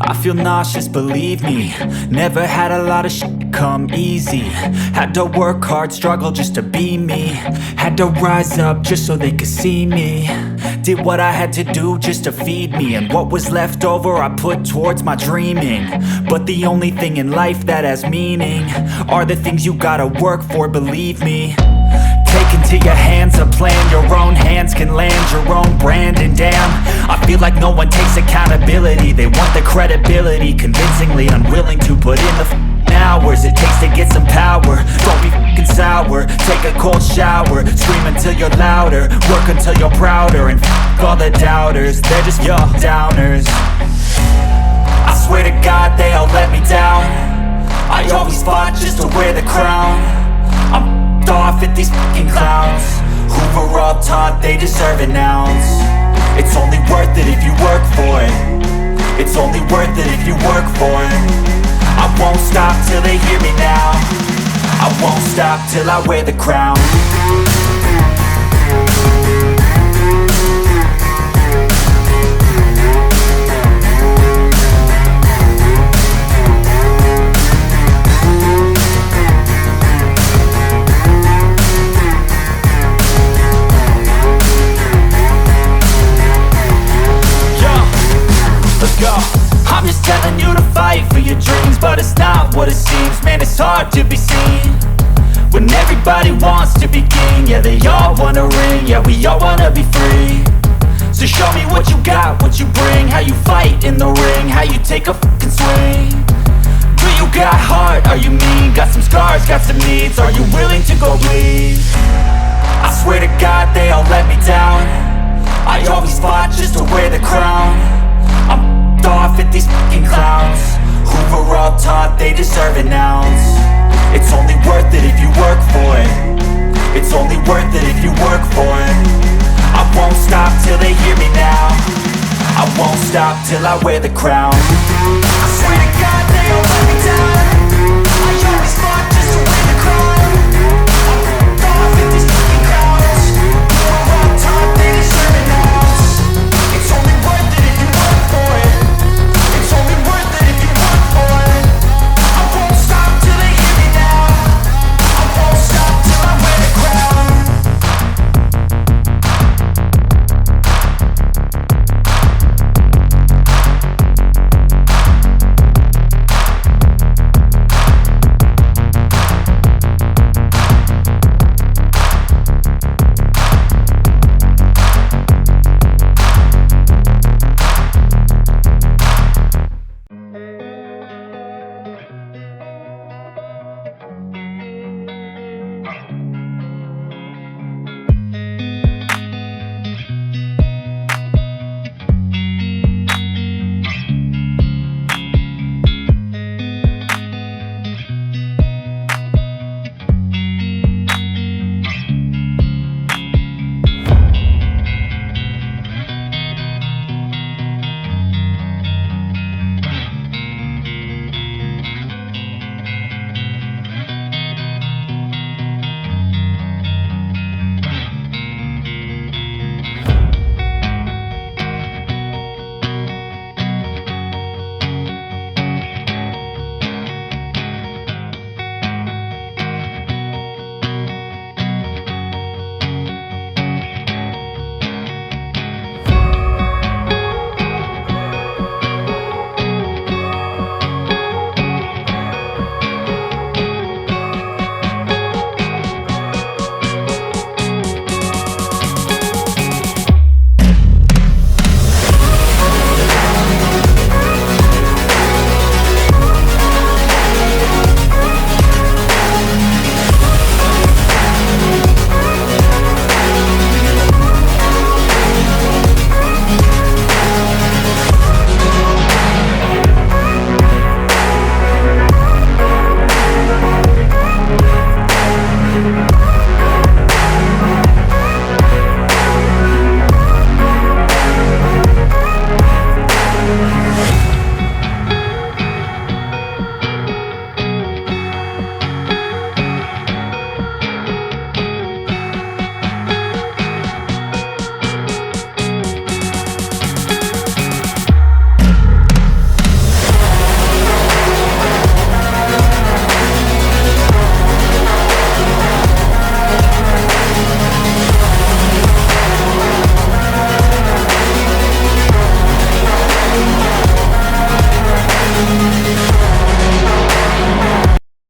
I feel nauseous, believe me. Never had a lot of shit come easy. Had to work hard, struggle just to be me. Had to rise up just so they could see me. Did what I had to do just to feed me. And what was left over I put towards my dreaming. But the only thing in life that has meaning are the things you gotta work for, believe me. Take into your hands a plan. Your own hands can land your own brand. And damn, I feel like no one takes accountability. They want the credibility, convincingly unwilling to put in the hours it takes to get some power. Don't be f***ing sour. Take a cold shower. Scream until you're louder. Work until you're prouder. And f*** all the doubters, they're just your downers. I swear to God they all let me down. I always fought just to wear the crown. I'm off at these fucking clowns who were all taught they deserve an ounce. It's only worth it if you work for it. It's only worth it if you work for it. I won't stop till they hear me now. I won't stop till I wear the crown. I'm just telling you to fight for your dreams, but it's not what it seems. Man, it's hard to be seen when everybody wants to be king. Yeah, they all wanna ring, yeah, we all wanna be free. So show me what you got, what you bring, how you fight in the ring, how you take a fucking swing. Do you got heart, are you mean? Got some scars, got some needs, are you willing to go bleed? I swear to God they all let me down. I always fought just to wear the crown. I'm off at these fucking clowns who were all taught they deserve an ounce. It's only worth it if you work for it. It's only worth it if you work for it. I won't stop till they hear me now. I won't stop till I wear the crown. I swear